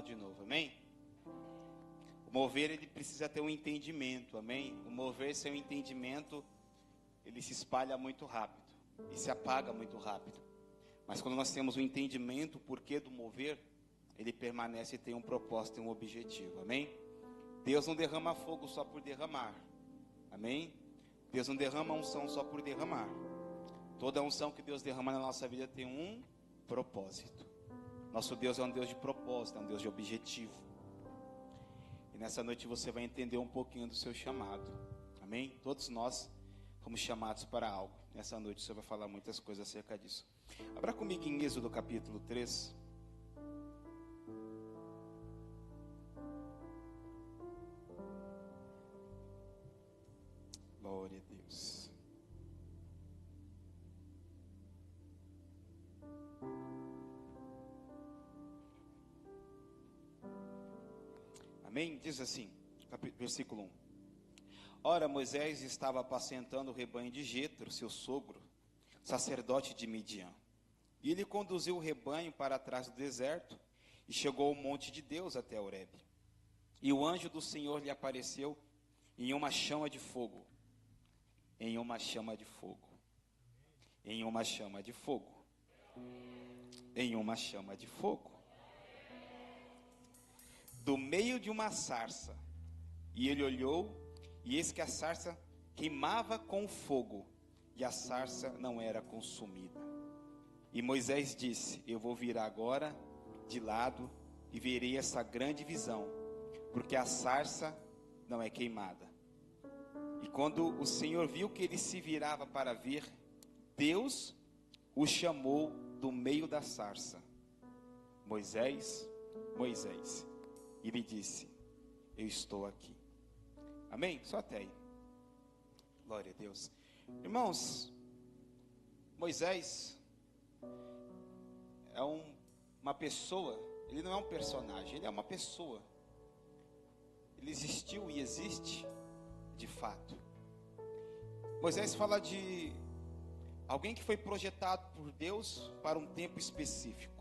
de novo, amém? O mover, ele precisa ter um entendimento, amém? O mover sem um entendimento, ele se espalha muito rápido e se apaga muito rápido. Mas quando nós temos o entendimento, o porquê do mover, ele permanece e tem um propósito e um objetivo, amém? Deus não derrama fogo só por derramar, amém? Deus não derrama unção só por derramar. Toda unção que Deus derrama na nossa vida tem um propósito. Nosso Deus é um Deus de propósito, é um Deus de objetivo. E nessa noite você vai entender um pouquinho do seu chamado, amém? Todos nós fomos chamados para algo. Nessa noite você vai falar muitas coisas acerca disso. Abra comigo em Êxodo capítulo 3. Glória a Deus. Amém? Diz assim, versículo 1. Ora, Moisés estava apacentando o rebanho de Jetro, seu sogro, sacerdote de Midian. E ele conduziu o rebanho para trás do deserto e chegou ao monte de Deus até Horebe. E o anjo do Senhor lhe apareceu em uma chama de fogo. Em uma chama de fogo. Em uma chama de fogo. Em uma chama de fogo. Do meio de uma sarça. E ele olhou, e eis que a sarça queimava com fogo, e a sarça não era consumida. E Moisés disse: eu vou virar agora de lado e verei essa grande visão, porque a sarça não é queimada. E quando o Senhor viu que ele se virava para ver, Deus o chamou do meio da sarça: Moisés, Moisés. E ele disse: eu estou aqui. Amém? Só até aí. Glória a Deus. Irmãos, Moisés é uma pessoa. Ele não é um personagem, ele é uma pessoa. Ele existiu e existe de fato. Moisés fala de alguém que foi projetado por Deus para um tempo específico.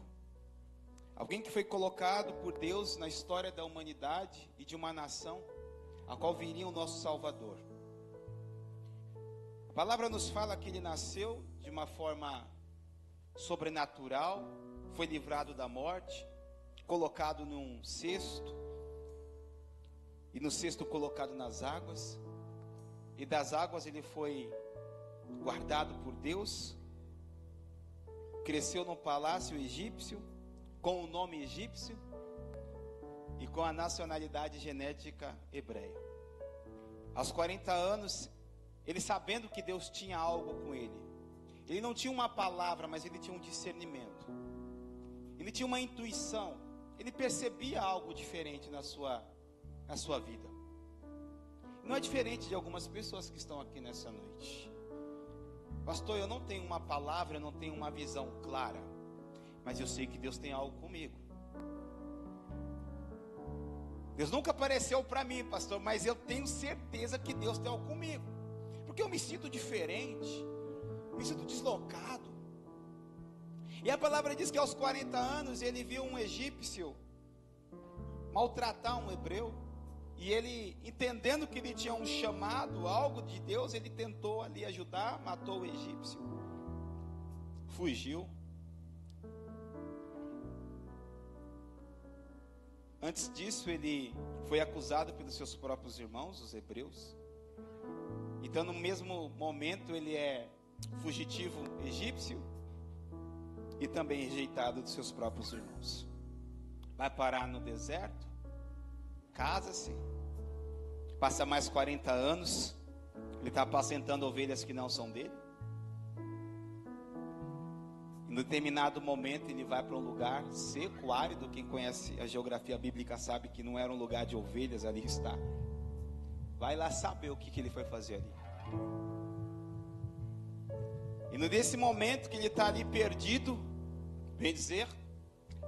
Alguém que foi colocado por Deus na história da humanidade e de uma nação, a qual viria o nosso Salvador. A palavra nos fala que ele nasceu de uma forma sobrenatural, foi livrado da morte, colocado num cesto, e no cesto colocado nas águas, e das águas ele foi guardado por Deus, cresceu no palácio egípcio, com o nome egípcio, e com a nacionalidade genética hebreia. Aos 40 anos, ele sabendo que Deus tinha algo com ele. Ele não tinha uma palavra, mas ele tinha um discernimento. Ele tinha uma intuição. Ele percebia algo diferente na sua vida. Não é diferente de algumas pessoas que estão aqui nessa noite. Pastor, eu não tenho uma palavra, eu não tenho uma visão clara, mas eu sei que Deus tem algo comigo. Deus nunca apareceu para mim, pastor, mas eu tenho certeza que Deus tem algo comigo. Porque eu me sinto diferente, me sinto deslocado. E a palavra diz que aos 40 anos ele viu um egípcio maltratar um hebreu. E ele, entendendo que ele tinha um chamado, algo de Deus, ele tentou ali ajudar, matou o egípcio, fugiu. Antes disso, ele foi acusado pelos seus próprios irmãos, os hebreus. Então, no mesmo momento, ele é fugitivo egípcio e também rejeitado dos seus próprios irmãos. Vai parar no deserto, casa-se, passa mais 40 anos, ele está apacentando ovelhas que não são dele. Em determinado momento ele vai para um lugar seco, árido. Quem conhece a geografia bíblica sabe que não era um lugar de ovelhas, ali está. Vai lá saber o que ele foi fazer ali. E nesse momento que ele está ali perdido, bem dizer,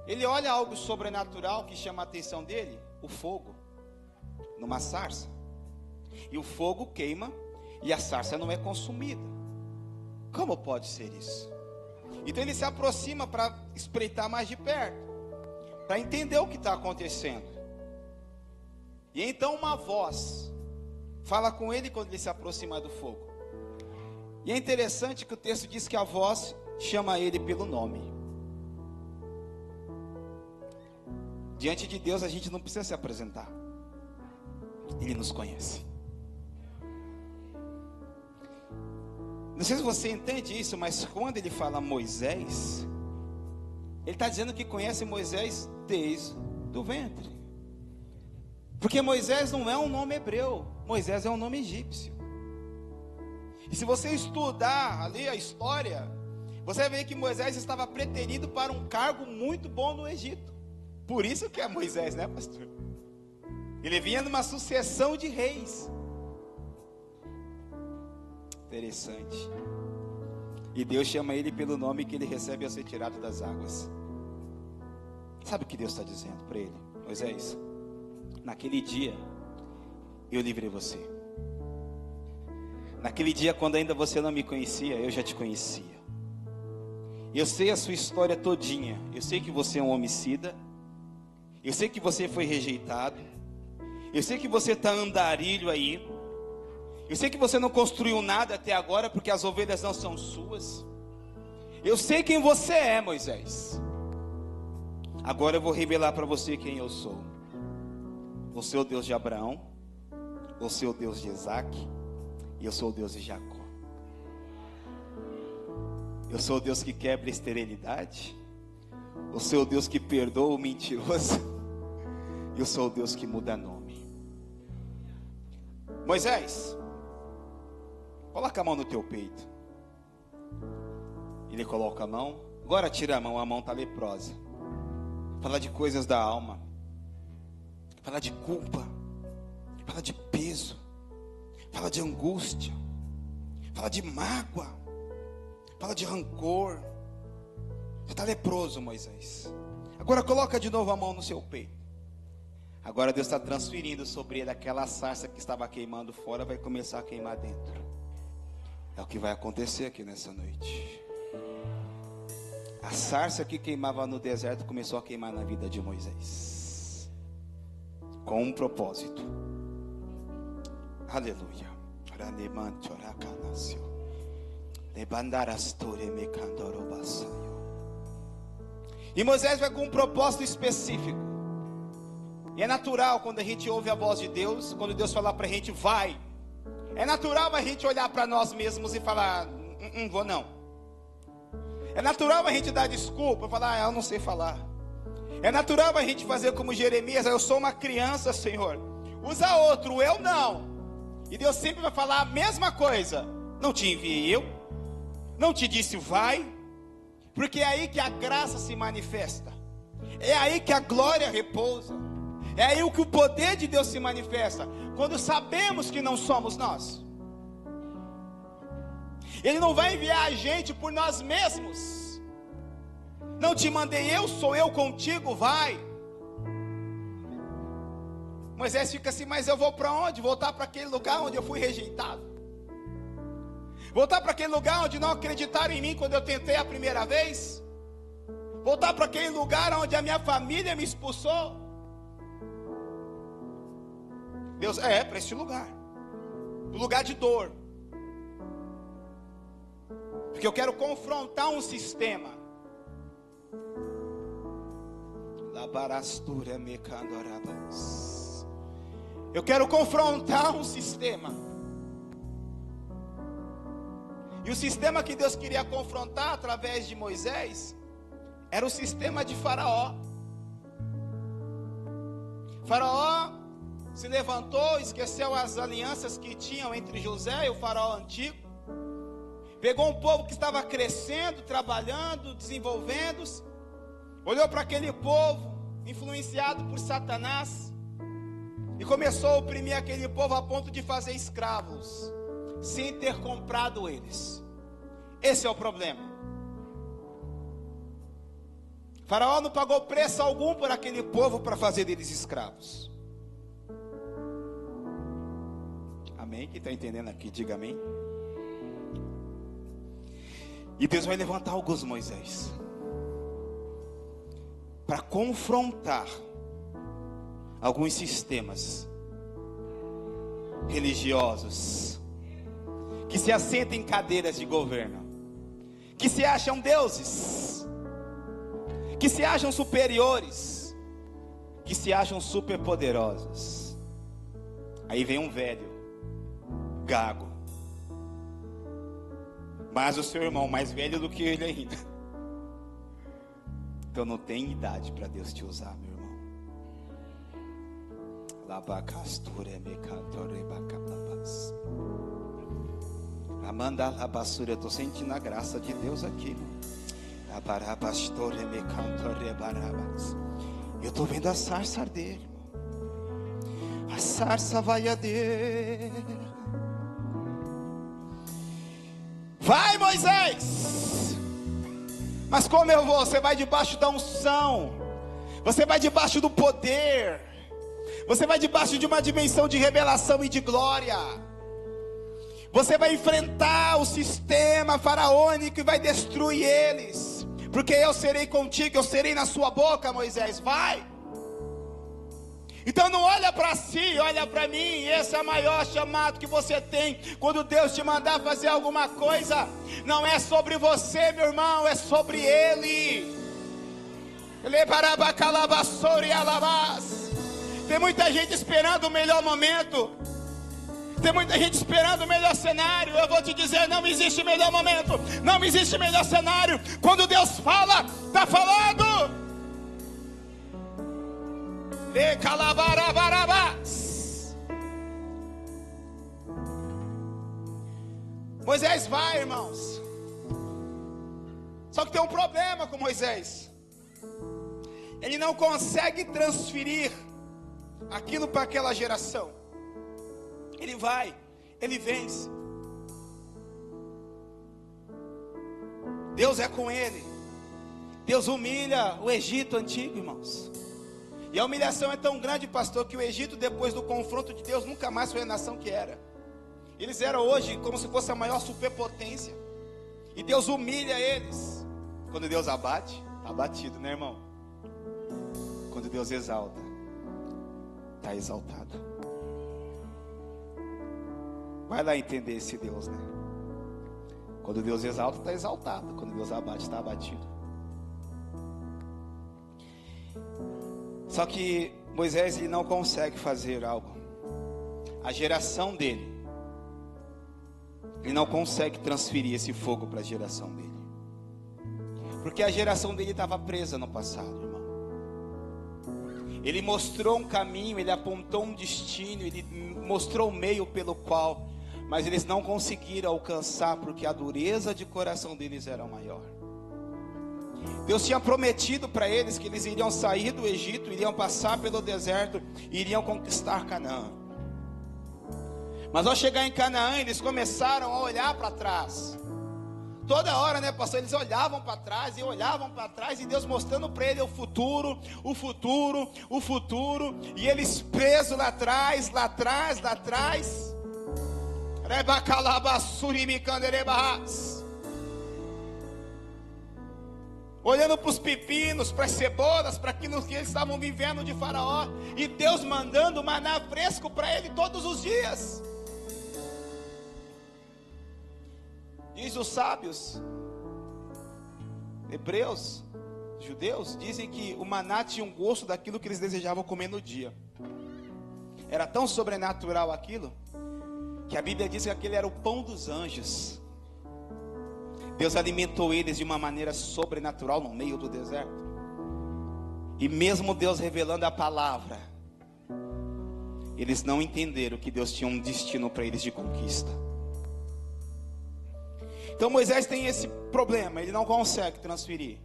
ele olha algo sobrenatural que chama a atenção dele, o fogo, numa sarça. E o fogo queima e a sarça não é consumida. Como pode ser isso? Então ele se aproxima para espreitar mais de perto. para entender o que está acontecendo. E então uma voz fala com ele quando ele se aproxima do fogo. E é interessante que o texto diz que a voz chama ele pelo nome. Diante de Deus a gente não precisa se apresentar. Ele nos conhece. Não sei se você entende isso, mas quando ele fala Moisés, ele está dizendo que conhece Moisés desde o ventre. Porque Moisés não é um nome hebreu, Moisés é um nome egípcio. E se você estudar ali a história, você vai ver que Moisés estava preterido para um cargo muito bom no Egito. Por isso que é Moisés, né, pastor? Ele vinha numa sucessão de reis. Interessante. E Deus chama ele pelo nome que ele recebe ao ser tirado das águas. Sabe o que Deus está dizendo para ele? Moisés, naquele dia eu livrei você. Naquele dia, quando ainda você não me conhecia, eu já te conhecia. Eu sei a sua história todinha. Eu sei que você é um homicida. Eu sei que você foi rejeitado. Eu sei que você está andarilho aí. Eu sei que você não construiu nada até agora, porque as ovelhas não são suas. Eu sei quem você é, Moisés. Agora eu vou revelar para você quem eu sou. O seu Deus de Abraão, o seu Deus de Isaac, e eu sou o Deus de Jacó. Eu sou o Deus que quebra a esterilidade. Eu sou o Deus que perdoa o mentiroso. Eu sou o Deus que muda nome. Moisés, coloca a mão no teu peito. Ele coloca a mão. Agora tira a mão está leprosa. Fala de coisas da alma. Fala de culpa. Fala de peso. Fala de angústia. Fala de mágoa. Fala de rancor. Você está leproso, Moisés. Agora coloca de novo a mão no seu peito. Agora Deus está transferindo sobre ele aquela sarça que estava queimando fora, vai começar a queimar dentro. É o que vai acontecer aqui nessa noite. A sarça que queimava no deserto começou a queimar na vida de Moisés. Com um propósito. Aleluia. E Moisés vai com um propósito específico. E é natural quando a gente ouve a voz de Deus, quando Deus falar para a gente, vai. É natural a gente olhar para nós mesmos e falar, não vou não. É natural a gente dar desculpa, falar, eu não sei falar. É natural a gente fazer como Jeremias, eu sou uma criança, Senhor. Usa outro, eu não. E Deus sempre vai falar a mesma coisa. Não te enviei eu, não te disse vai, porque é aí que a graça se manifesta. É aí que a glória repousa. É aí que o poder de Deus se manifesta. Quando sabemos que não somos nós. Ele não vai enviar a gente por nós mesmos. Não te mandei eu, sou eu contigo, vai. Moisés fica assim, mas eu vou para onde? Voltar para aquele lugar onde eu fui rejeitado. Voltar para aquele lugar onde não acreditaram em mim quando eu tentei a primeira vez. Voltar para aquele lugar onde a minha família me expulsou. Deus, para este lugar. O lugar de dor. Porque eu quero confrontar um sistema. Eu quero confrontar um sistema. E o sistema que Deus queria confrontar através de Moisés era o sistema de Faraó. Faraó se levantou, esqueceu as alianças que tinham entre José e o Faraó antigo. Pegou um povo que estava crescendo, trabalhando, desenvolvendo-se. Olhou para aquele povo, influenciado por Satanás, e começou a oprimir aquele povo a ponto de fazer escravos, sem ter comprado eles. Esse é o problema. Faraó não pagou preço algum por aquele povo para fazer deles escravos. Amém? Quem está entendendo aqui, diga amém. E Deus vai levantar alguns Moisés para confrontar alguns sistemas religiosos que se assentam em cadeiras de governo, que se acham deuses, que se acham superiores, que se acham superpoderosos. Aí vem um velho, gago, mas o seu irmão mais velho do que ele ainda. Então não tem idade para Deus te usar, meu irmão. Amanda Labassura, eu estou sentindo a graça de Deus aqui. Eu estou vendo a sarça arder, irmão. A sarça vai arder. Vai, Moisés! Mas como eu vou? Você vai debaixo da unção, você vai debaixo do poder, você vai debaixo de uma dimensão de revelação e de glória. Você vai enfrentar o sistema faraônico e vai destruir eles, porque eu serei contigo, eu serei na sua boca, Moisés. Vai! Então não olha para si, olha para mim. Esse é o maior chamado que você tem. Quando Deus te mandar fazer alguma coisa, não é sobre você, meu irmão, é sobre Ele. Tem muita gente esperando o melhor momento, tem muita gente esperando o melhor cenário. Eu vou te dizer, não existe melhor momento, não existe melhor cenário. Quando Deus fala, está falando. Moisés vai, irmãos. Só que tem um problema com Moisés. Ele não consegue transferir aquilo para aquela geração. Ele vai, ele vence. Deus é com ele. Deus humilha o Egito antigo, irmãos. E a humilhação é tão grande, pastor, que o Egito, depois do confronto de Deus, nunca mais foi a nação que era. Eles eram hoje como se fosse a maior superpotência. E Deus humilha eles. Quando Deus abate, está abatido, né, irmão? Quando Deus exalta, está exaltado. Vai lá entender esse Deus, né? Quando Deus exalta, está exaltado. Quando Deus abate, está abatido. Só que Moisés, ele não consegue fazer algo. A geração dele, ele não consegue transferir esse fogo para a geração dele. Porque a geração dele estava presa no passado, irmão. Ele mostrou um caminho, ele apontou um destino, ele mostrou o meio pelo qual, mas eles não conseguiram alcançar, porque a dureza de coração deles era maior. Deus tinha prometido para eles que eles iriam sair do Egito, iriam passar pelo deserto, iriam conquistar Canaã. Mas ao chegar em Canaã, eles começaram a olhar para trás. Toda hora, né, pastor? Eles olhavam para trás e olhavam para trás, e Deus mostrando para ele o futuro, o futuro, o futuro. E eles presos lá atrás, lá atrás, lá atrás. Olhando para os pepinos, para as cebolas, para aquilo que eles estavam vivendo de Faraó. E Deus mandando maná fresco para ele todos os dias. Diz os sábios hebreus, judeus, dizem que o maná tinha um gosto daquilo que eles desejavam comer no dia. Era tão sobrenatural aquilo, que a Bíblia diz que aquele era o pão dos anjos. Deus alimentou eles de uma maneira sobrenatural no meio do deserto. E mesmo Deus revelando a palavra, eles não entenderam que Deus tinha um destino para eles de conquista. Então Moisés tem esse problema, ele não consegue transferir.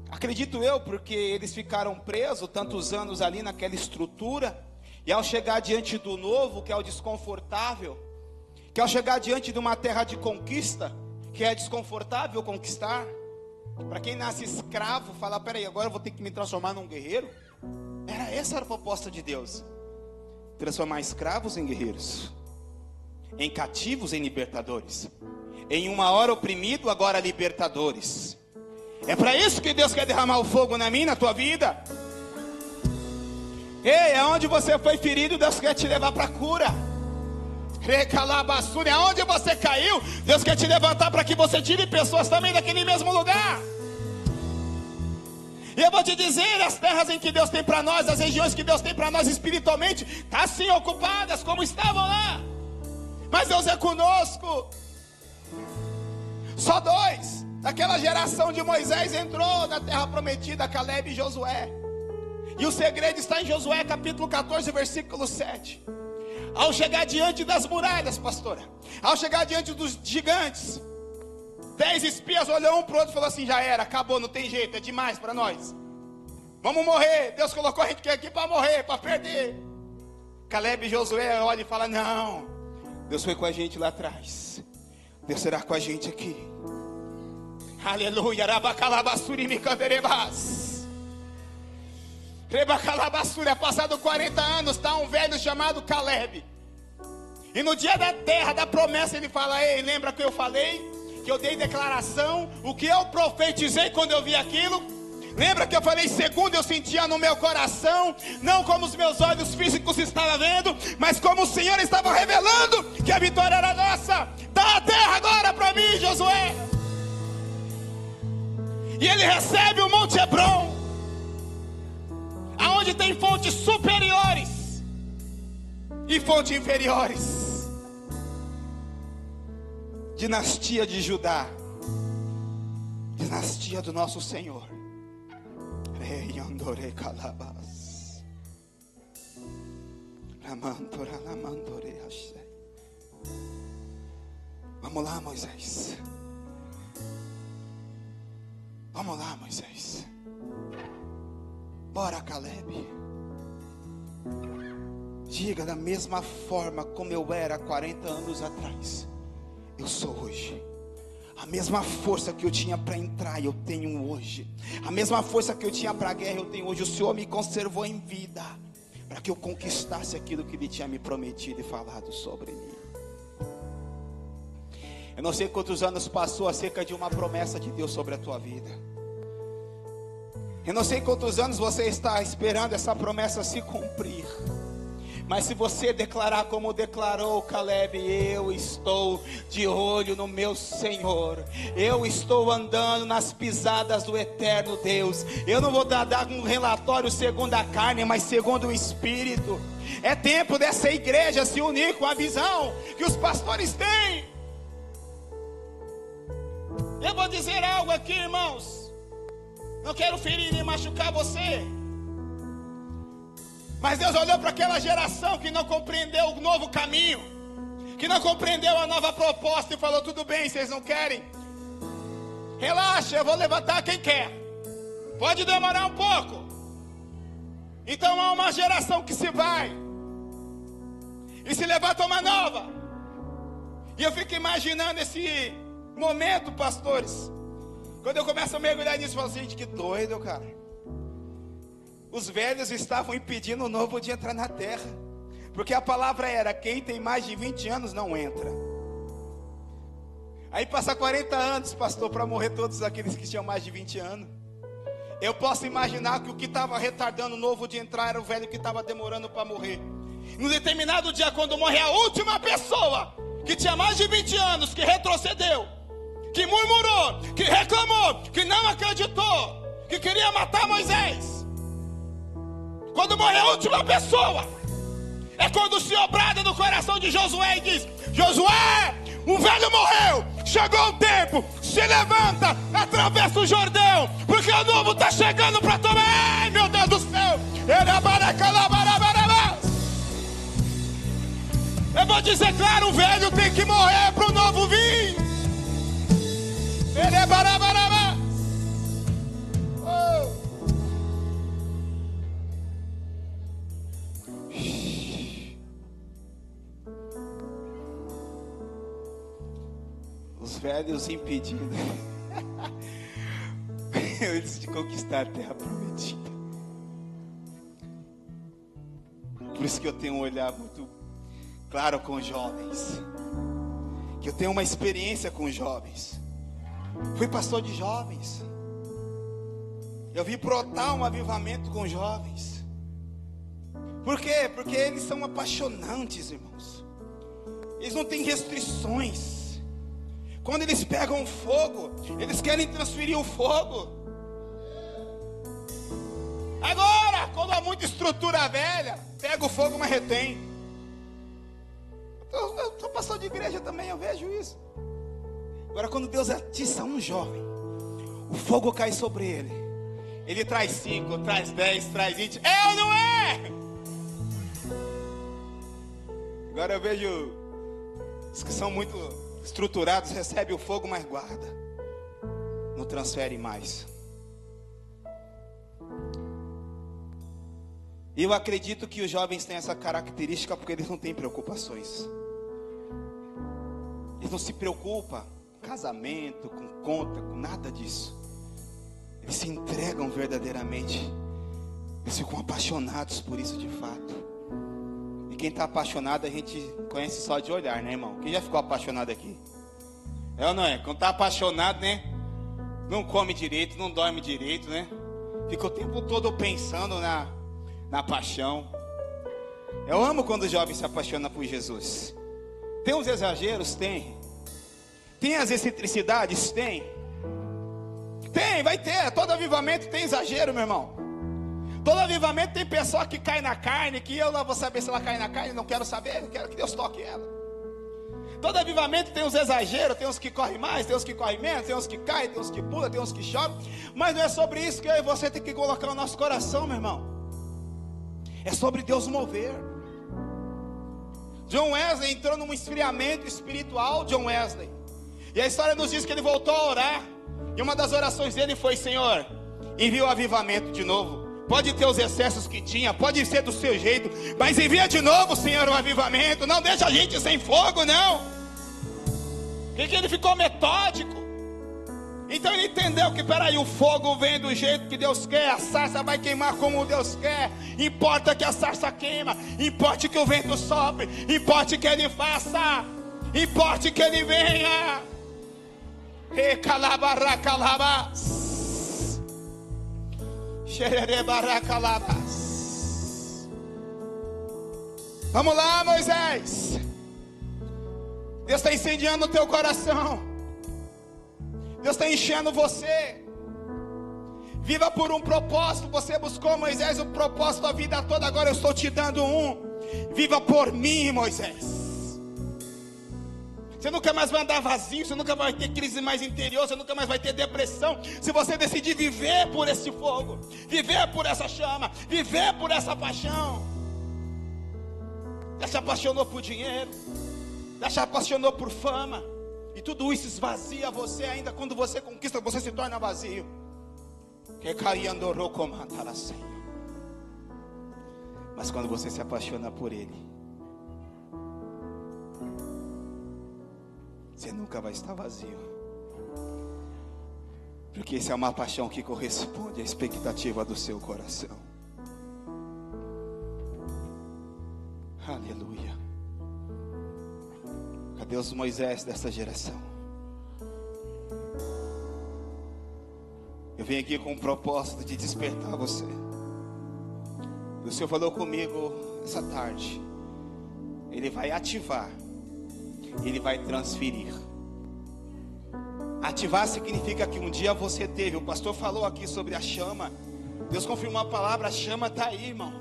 Acredito eu, porque eles ficaram presos tantos anos ali naquela estrutura, e ao chegar diante do novo, que é o desconfortável, que ao chegar diante de uma terra de conquista, que é desconfortável conquistar, para quem nasce escravo, fala, peraí, agora eu vou ter que me transformar num guerreiro. Essa era a proposta de Deus, transformar escravos em guerreiros, em cativos em libertadores, em uma hora oprimido, agora libertadores, É para isso que Deus quer derramar o fogo na minha, na tua vida. Ei, aonde você foi ferido, Deus quer te levar para a cura. Recalabassura, aonde você caiu, Deus quer te levantar para que você tire pessoas também daquele mesmo lugar. E eu vou te dizer, as terras em que Deus tem para nós, as regiões que Deus tem para nós espiritualmente, tá sim ocupadas como estavam lá. Mas Deus é conosco. Só 2 daquela geração de Moisés entrou na terra prometida, Caleb e Josué. E o segredo está em Josué capítulo 14, versículo 7. Ao chegar diante das muralhas, pastora, ao chegar diante dos gigantes, 10 espias olhou um para o outro e falou assim: já era, acabou, não tem jeito, é demais para nós. Vamos morrer, Deus colocou a gente aqui para morrer, para perder. Caleb e Josué olham e falam: não, Deus foi com a gente lá atrás, Deus será com a gente aqui. Aleluia, rabacalabassuri micanderebas. Rebacalabassura, passado 40 anos, está um velho chamado Caleb. E no dia da terra, da promessa, ele fala: ei, lembra que eu falei? Que eu dei declaração, o que eu profetizei quando eu vi aquilo? Lembra que eu falei segundo eu sentia no meu coração? Não como os meus olhos físicos estavam vendo, mas como o Senhor estava revelando que a vitória era nossa. Dá a terra agora para mim, Josué. E ele recebe o Monte Hebron, aonde tem fontes superiores e fontes inferiores. Dinastia de Judá, dinastia do nosso Senhor. Rei Andore Calabas, Ramandora Lamandore Hashe. Vamos lá, Moisés. Vamos lá, Moisés. Bora, Caleb. Diga: da mesma forma como eu era 40 anos atrás, eu sou hoje. A mesma força que eu tinha para entrar, eu tenho hoje. A mesma força que eu tinha para a guerra, eu tenho hoje. O Senhor me conservou em vida, para que eu conquistasse aquilo que Ele tinha me prometido e falado sobre mim. Eu não sei quantos anos passou acerca de uma promessa de Deus sobre a tua vida. Eu não sei quantos anos você está esperando essa promessa se cumprir. Mas se você declarar como declarou Caleb: eu estou de olho no meu Senhor, eu estou andando nas pisadas do eterno Deus. Eu não vou dar um relatório segundo a carne, mas segundo o Espírito. É tempo dessa igreja se unir com a visão que os pastores têm. Eu vou dizer algo aqui, irmãos. Não quero ferir e machucar você, mas Deus olhou para aquela geração que não compreendeu o novo caminho, que não compreendeu a nova proposta, e falou: tudo bem, vocês não querem? Relaxa, eu vou levantar quem quer. Pode demorar um pouco. Então há uma geração que se vai e se levanta uma nova. E eu fico imaginando esse momento, pastores. Quando eu começo a mergulhar nisso, eu falo: gente, que doido, cara. Os velhos estavam impedindo o novo de entrar na terra, porque a palavra era: quem tem mais de 20 anos não entra. Aí passa 40 anos, pastor, para morrer todos aqueles que tinham mais de 20 anos. Eu posso imaginar que o que estava retardando o novo de entrar era o velho que estava demorando para morrer. No determinado dia, quando morre a última pessoa que tinha mais de 20 anos, que retrocedeu, que murmurou, que reclamou, que não acreditou, que queria matar Moisés. Quando morre a última pessoa, é quando o Senhor brada no coração de Josué e diz: Josué, o velho morreu, chegou o tempo, se levanta, atravessa o Jordão, porque o novo está chegando para tomar. Ai, meu Deus do céu. Eu vou dizer claro: o velho tem que morrer para o novo vir. Os velhos impedindo eles de conquistar a terra prometida. Por isso que eu tenho um olhar muito claro com os jovens, que eu tenho uma experiência com os jovens. Fui pastor de jovens. Eu vi brotar um avivamento com jovens. Por quê? Porque eles são apaixonantes, irmãos. Eles não têm restrições. Quando eles pegam fogo, eles querem transferir o fogo. Agora, quando há muita estrutura velha, pega o fogo, mas retém. Eu sou pastor de igreja também, eu vejo isso. Agora, quando Deus atiça um jovem, o fogo cai sobre ele. Ele traz 5, traz 10, traz 20. É ou não é? Agora eu vejo os que são muito estruturados, recebem o fogo, mas guarda. Não transfere mais. E eu acredito que os jovens têm essa característica porque eles não têm preocupações. Eles não se preocupam com casamento, com conta, com nada disso. Eles se entregam verdadeiramente. Eles ficam apaixonados por isso de fato. E quem está apaixonado a gente conhece só de olhar, né, irmão? Quem já ficou apaixonado aqui? É ou não é? Quando está apaixonado, né? Não come direito, não dorme direito, né? Fica o tempo todo pensando na paixão. Eu amo quando o jovem se apaixona por Jesus. Tem uns exageros? Tem. Tem as excentricidades? Tem. Tem, vai ter. Todo avivamento tem exagero, meu irmão. Todo avivamento tem pessoa que cai na carne, que eu não vou saber se ela cai na carne, não quero saber, eu quero que Deus toque ela. Todo avivamento tem uns exageros, tem uns que correm mais, tem uns que correm menos, tem uns que caem, tem uns que pulam, tem uns que choram. Mas não é sobre isso que eu e você tem que colocar o nosso coração, meu irmão. É sobre Deus mover. John Wesley entrou num esfriamento espiritual, John Wesley. E a história nos diz que ele voltou a orar. E uma das orações dele foi: Senhor, envia o avivamento de novo. Pode ter os excessos que tinha, pode ser do seu jeito, mas envia de novo, Senhor, o avivamento. Não deixa a gente sem fogo, não. Porque ele ficou metódico. Então ele entendeu que, peraí, o fogo vem do jeito que Deus quer, a sarça vai queimar como Deus quer. Importa que a sarça queima, importa que o vento sopre, importa que ele faça, importa que ele venha. Recalabaracalabas. Vamos lá, Moisés. Deus está incendiando o teu coração. Deus está enchendo você. Viva por um propósito. Você buscou, Moisés, um propósito a vida toda. Agora eu estou te dando um. Viva por mim, Moisés. Você nunca mais vai andar vazio. Você nunca vai ter crise mais interior. Você nunca mais vai ter depressão. Se você decidir viver por esse fogo, viver por essa chama, viver por essa paixão. Já se apaixonou por dinheiro, já se apaixonou por fama, e tudo isso esvazia você. Ainda quando você conquista, você se torna vazio. Mas quando você se apaixona por Ele, você nunca vai estar vazio. Porque essa é uma paixão que corresponde à expectativa do seu coração. Aleluia. Cadê os Moisés dessa geração? Eu venho aqui com o propósito de despertar você. O Senhor falou comigo essa tarde. Ele vai ativar. Ele vai transferir. Ativar significa que um dia você teve. O pastor falou aqui sobre a chama. Deus confirmou a palavra. A chama está aí, irmão.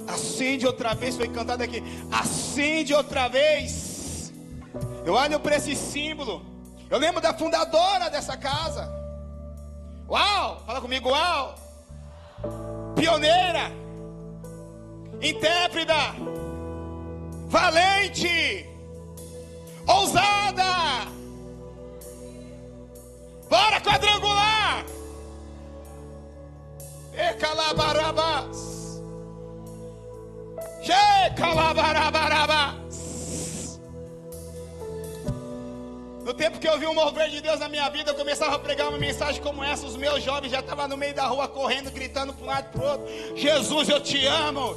Acende outra vez. Foi cantado aqui. Acende outra vez. Eu olho para esse símbolo. Eu lembro da fundadora dessa casa. Uau! Fala comigo, uau! Pioneira, intrépida, valente, ousada. Bora quadrangular. Ecalabarabas. Checalabarabarabas. No tempo que eu vi um mover de Deus na minha vida, eu começava a pregar uma mensagem como essa. Os meus jovens já estavam no meio da rua correndo, gritando para um lado e para o outro: Jesus, eu te amo.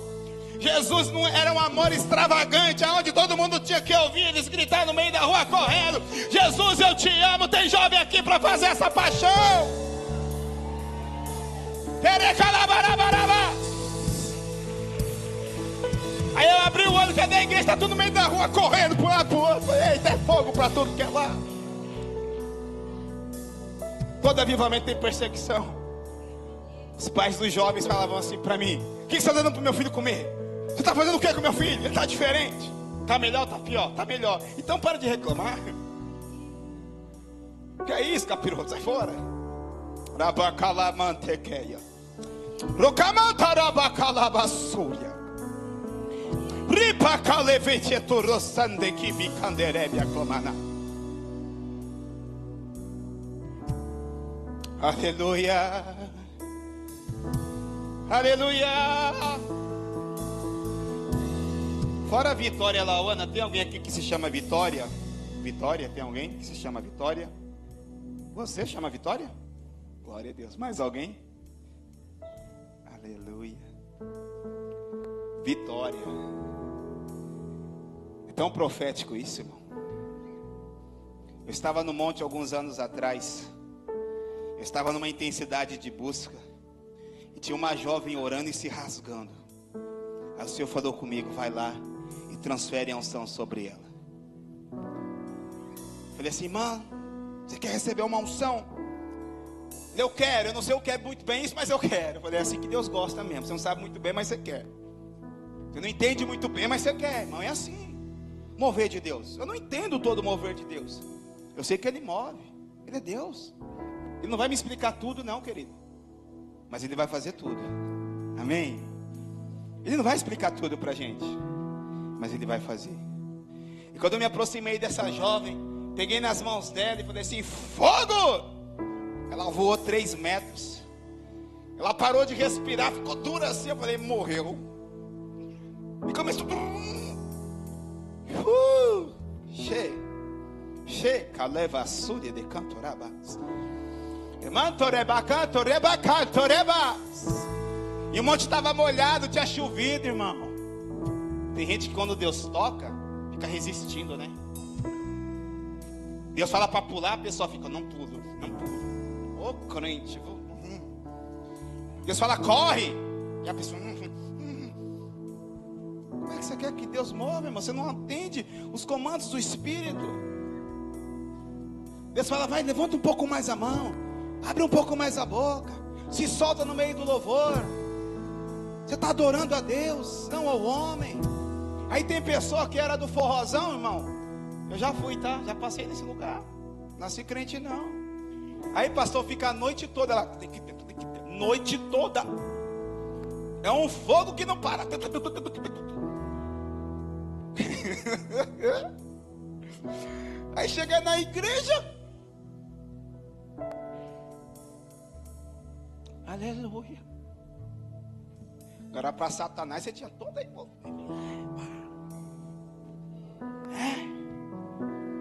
Jesus não era um amor extravagante, aonde todo mundo tinha que ouvir eles gritar no meio da rua correndo: Jesus, eu te amo. Tem jovem aqui para fazer essa paixão. Aí eu abri o olho, cadê a igreja? Está tudo no meio da rua, correndo para um lado para o outro. Eita, é fogo para tudo que é lá. Todo avivamento tem perseguição. Os pais dos jovens falavam assim para mim: o que você está dando para o meu filho comer? Você está fazendo o que com o meu filho? Ele está diferente. Está melhor, está pior? Está melhor. Então para de reclamar. Que é isso, capiroto? Sai fora. Rabacalamantequeia. Rocamantarabacalabassuria. Aleluia. Aleluia. Fora a Vitória Lauana, tem alguém aqui que se chama Vitória? Vitória, tem alguém que se chama Vitória? Você chama Vitória? Glória a Deus. Mais alguém? Aleluia. Vitória. É tão profético isso, irmão. Eu estava no monte alguns anos atrás. Eu estava numa intensidade de busca. E tinha uma jovem orando e se rasgando. Aí o Senhor falou comigo: vai lá e transfere a unção sobre ela. Eu falei assim: mano, você quer receber uma unção? Eu quero, eu não sei o que é muito bem isso, mas eu quero. Eu falei: é assim que Deus gosta mesmo. Você não sabe muito bem, mas você quer. Você não entende muito bem, mas você quer, irmão. É assim. Mover de Deus. Eu não entendo todo o mover de Deus. Eu sei que Ele move. Ele é Deus. Ele não vai me explicar tudo não, querido. Mas Ele vai fazer tudo. Amém? Ele não vai explicar tudo pra gente. Mas Ele vai fazer. E quando eu me aproximei dessa jovem, peguei nas mãos dela e falei assim: fogo! Ela voou 3 metros. Ela parou de respirar, ficou dura assim. Eu falei: morreu. E começou. Caleva súria de cantorabas. E o monte estava molhado, tinha chovido, irmão. Tem gente que quando Deus toca, fica resistindo, né? Deus fala para pular, a pessoa fica: não pulo, não pulo. Ô crente, Deus fala: corre, e a pessoa: Como é que você quer que Deus move, irmão? Você não entende os comandos do Espírito. Deus fala: vai, levanta um pouco mais a mão, abre um pouco mais a boca, se solta no meio do louvor. Você está adorando a Deus, não ao homem. Aí tem pessoa que era do forrozão, irmão. Eu já fui, tá? Já passei nesse lugar. Nasci crente não. Aí pastor fica a noite toda lá. Tem que ter. Noite toda. É um fogo que não para. Aí chega na igreja. Aleluia. Agora para Satanás você tinha toda a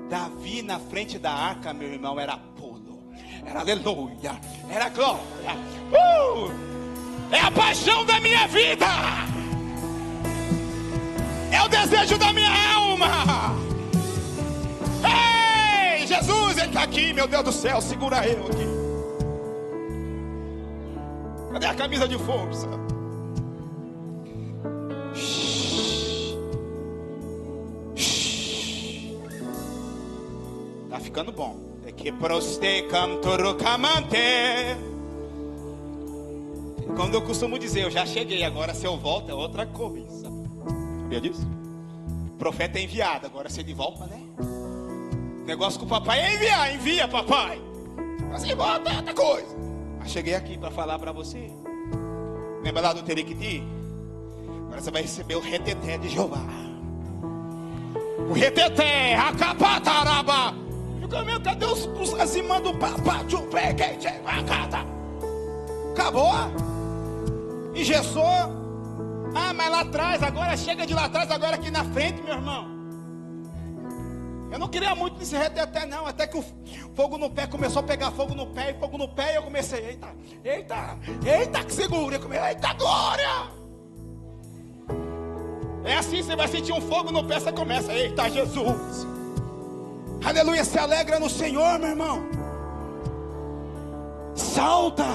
Davi na frente da arca, meu irmão, era pulo. Era aleluia. Era glória. É a paixão da minha vida. É o desejo da minha alma. Ei, Jesus, Ele está aqui, meu Deus do céu. Segura eu aqui. Cadê a camisa de força? Tá ficando bom. É que proste cantoro camante. Quando eu costumo dizer: eu já cheguei, agora se eu volto é outra coisa. Sabia disso? O profeta é enviado, agora se ele volta, né? O negócio com o papai é enviar, envia papai. Mas se volta é outra coisa. Mas cheguei aqui para falar para você. Lembra lá do Teriquiti? Agora você vai receber o reteté de Jeová. O reteté, a capataraba. Fica mesmo, cadê os acima do papá? Acabou. Engessou. Ah, mas lá atrás, agora chega de lá atrás, agora aqui na frente, meu irmão. Eu não queria muito nesse reteté não. Até que o fogo no pé começou a pegar fogo no pé. E fogo no pé, e eu comecei: eita, que segura. Eu comecei: eita, glória. É assim, você vai sentir um fogo no pé, você começa: eita, Jesus. Aleluia, se alegra no Senhor, meu irmão. Salta.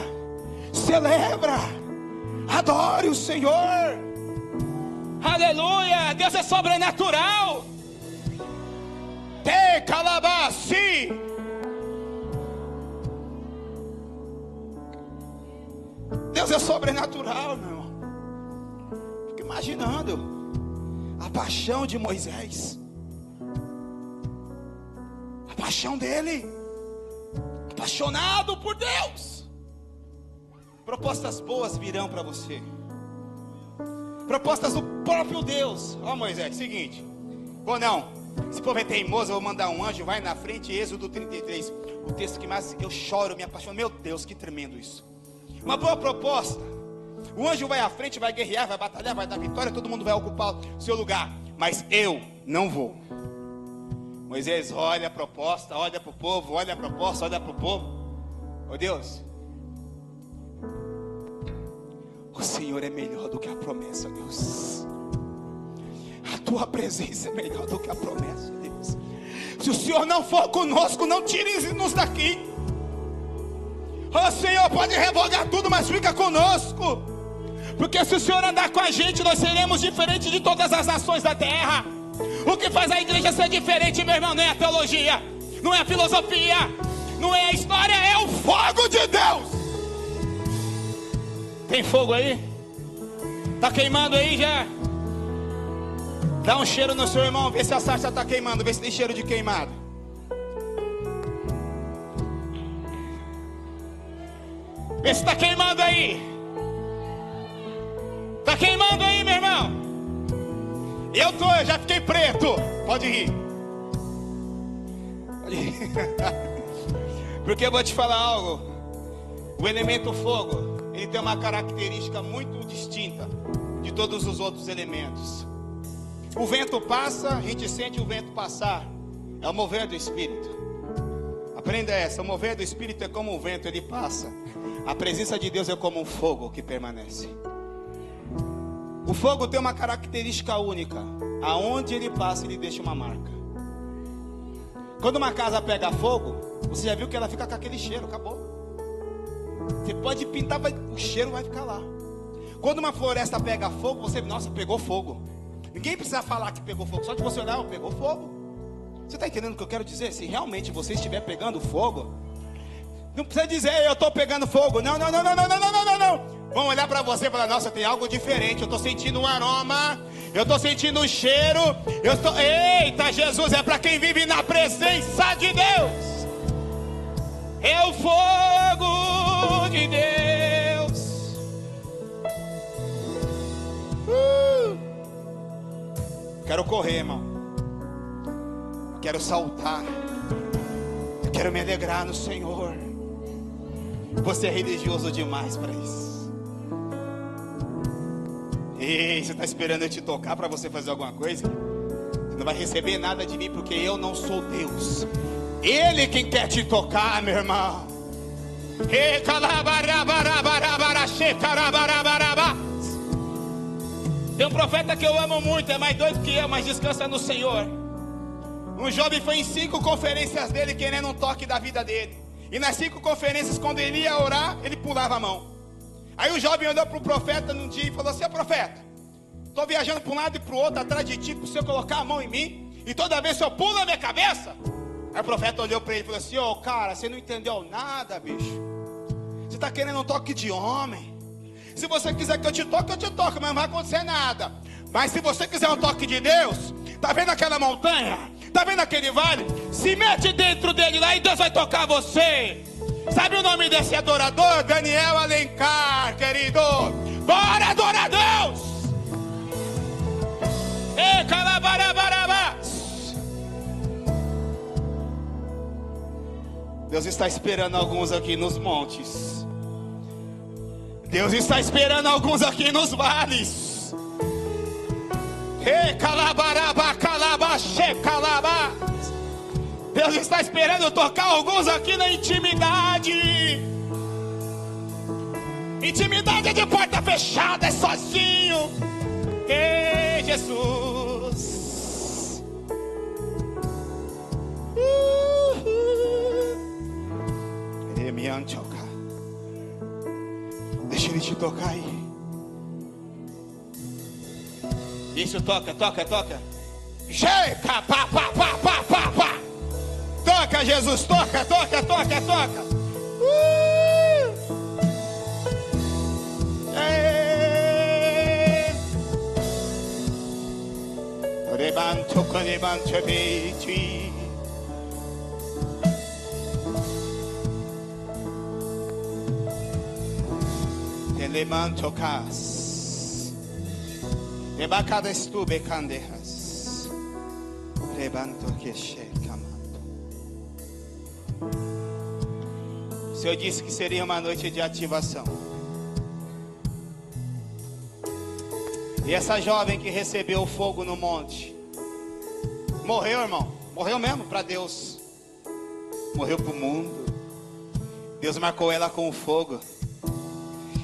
Celebra, adore o Senhor. Aleluia, Deus é sobrenatural. Te calabasi. Deus é sobrenatural, meu irmão. Fico imaginando a paixão de Moisés, a paixão dele, apaixonado por Deus. Propostas boas virão para você, propostas do próprio Deus. Ó Moisés, seguinte, vou não, esse povo é teimoso, eu vou mandar um anjo, vai na frente. Êxodo 33, o texto que mais eu choro, me apaixono. Meu Deus, que tremendo isso. Uma boa proposta. O anjo vai à frente, vai guerrear, vai batalhar, vai dar vitória, todo mundo vai ocupar o seu lugar, mas eu não vou. Moisés olha a proposta, olha para o povo, olha a proposta, olha para o povo. Oh Deus, o Senhor é melhor do que a promessa, Deus. A tua presença é melhor do que a promessa, Deus. Se o Senhor não for conosco, não tire-nos daqui. Oh Senhor, pode revogar tudo, mas fica conosco. Porque se o Senhor andar com a gente, nós seremos diferentes de todas as nações da terra. O que faz a igreja ser diferente, meu irmão, não é a teologia, não é a filosofia, não é a história, é o fogo de Deus. Tem fogo aí? Está queimando aí já? Dá um cheiro no seu irmão, vê se a sarça está queimando, vê se tem cheiro de queimado. Vê se está queimando aí. Está queimando aí, meu irmão? Eu já fiquei preto. Pode rir. Pode rir. Porque eu vou te falar algo. O elemento fogo, ele tem uma característica muito distinta de todos os outros elementos. O vento passa, a gente sente o vento passar. É o mover do Espírito. Aprenda essa, o mover do Espírito é como o vento, ele passa. A presença de Deus é como um fogo que permanece. O fogo tem uma característica única. Aonde ele passa, ele deixa uma marca. Quando uma casa pega fogo, você já viu que ela fica com aquele cheiro, acabou. Você pode pintar, o cheiro vai ficar lá. Quando uma floresta pega fogo, você, nossa, pegou fogo. Ninguém precisa falar que pegou fogo, só de você olhar, pegou fogo. Você está entendendo o que eu quero dizer? Se realmente você estiver pegando fogo, não precisa dizer, eu estou pegando fogo. Não. Vão olhar para você e falar, nossa, tem algo diferente. Eu estou sentindo um aroma, eu estou sentindo um cheiro. Eita, Jesus, é para quem vive na presença de Deus. É o fogo de Deus. Quero correr, irmão. Eu quero saltar. Eu quero me alegrar no Senhor. Você é religioso demais para isso. Ei, você está esperando eu te tocar para você fazer alguma coisa? Você não vai receber nada de mim, porque eu não sou Deus. Ele quem quer te tocar, meu irmão. Tem um profeta que eu amo muito, é mais doido que eu, mas descansa no Senhor. Um jovem foi em 5 conferências dele, querendo um toque da vida dele. E nas 5 conferências, quando ele ia orar, ele pulava a mão. Aí o jovem olhou para o profeta num dia e falou assim, profeta, estou viajando para um lado e para o outro, atrás de ti, para o senhor colocar a mão em mim, e toda vez o senhor pula a minha cabeça. Aí o profeta olhou para ele e falou assim, cara, você não entendeu nada, bicho. Você está querendo um toque de homem. Se você quiser que eu te toque, mas não vai acontecer nada. Mas se você quiser um toque de Deus, está vendo aquela montanha? Está vendo aquele vale? Se mete dentro dele lá e Deus vai tocar você. Sabe o nome desse adorador? Daniel Alencar, querido. Bora adorar a Deus. Ei, calabarabarabás. Deus está esperando alguns aqui nos montes. Deus está esperando alguns aqui nos vales. Ei, calabaraba, calabaxê, calabá. Deus está esperando tocar alguns aqui na intimidade. Intimidade é de porta fechada, é sozinho. Ei, Jesus. Ele te tocar aí. Isso, toca. Chega, pá. Toca, Jesus, toca. Levanto, beiti. Te levanto cas. Debacada estube candejas. Levanto que checamando. O Senhor disse que seria uma noite de ativação. E essa jovem que recebeu o fogo no monte morreu, irmão. Morreu mesmo para Deus. Morreu para o mundo. Deus marcou ela com o fogo.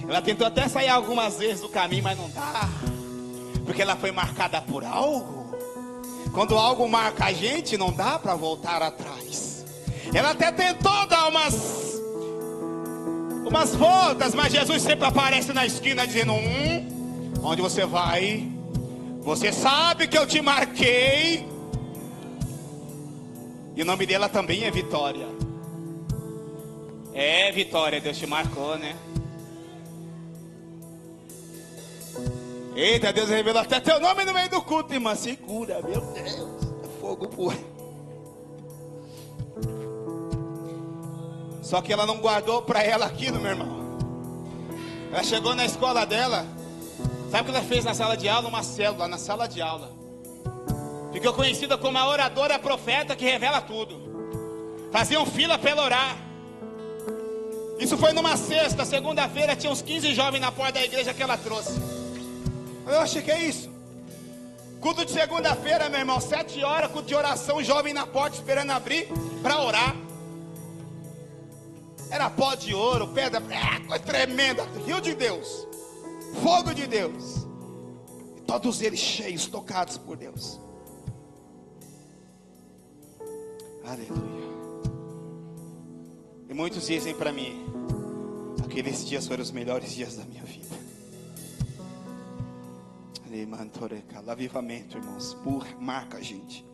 Ela tentou até sair algumas vezes do caminho, mas não dá. Porque ela foi marcada por algo. Quando algo marca a gente, não dá para voltar atrás. Ela até tentou dar umas voltas, mas Jesus sempre aparece na esquina dizendo: onde você vai? Você sabe que eu te marquei. E o nome dela também é Vitória. É, Vitória, Deus te marcou, né? Eita, Deus revelou até teu nome no meio do culto, irmã. Segura, meu Deus. Fogo puro. Só que ela não guardou para ela aquilo, meu irmão. Ela chegou na escola dela. Sabe o que ela fez na sala de aula? Uma célula na sala de aula. Ficou conhecida como a oradora profeta que revela tudo. Faziam fila para ela orar. Isso foi numa sexta, segunda-feira, tinha uns 15 jovens na porta da igreja que ela trouxe. Eu achei que é isso. Culto de segunda-feira, meu irmão, 7 horas, culto de oração, jovem na porta esperando abrir para orar. Era pó de ouro, pedra, coisa tremenda, rio de Deus, fogo de Deus. E todos eles cheios, tocados por Deus. Aleluia. E muitos dizem para mim: aqueles dias foram os melhores dias da minha vida. Avivamento, irmãos, marca a gente.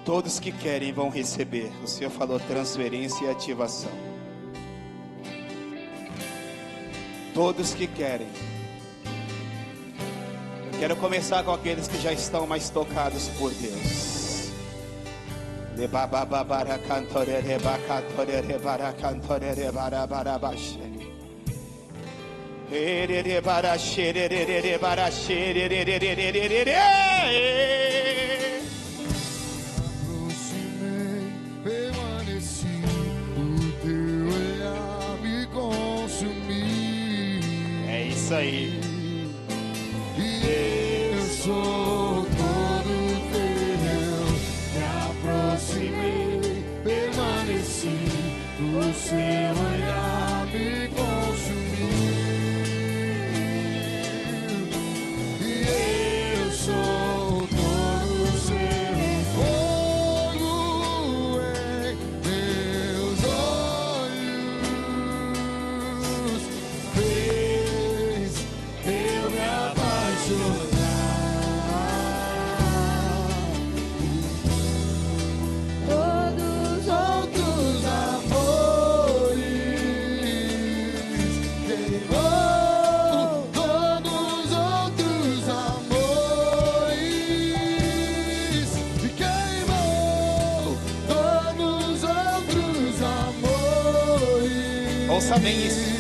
Todos que querem vão receber. O Senhor falou transferência e ativação. Todos que querem. Eu quero começar com aqueles que já estão mais tocados por Deus. Isso aí. Eu sou todo teu. Me aproximei, permaneci. O seu olhar me consumiu. E eu sou todo seu. Fogo em meus olhos. Eu me apaixonar. Todos outros amores queimou. Todos outros amores me queimou. Todos outros amores. Ouça bem isso.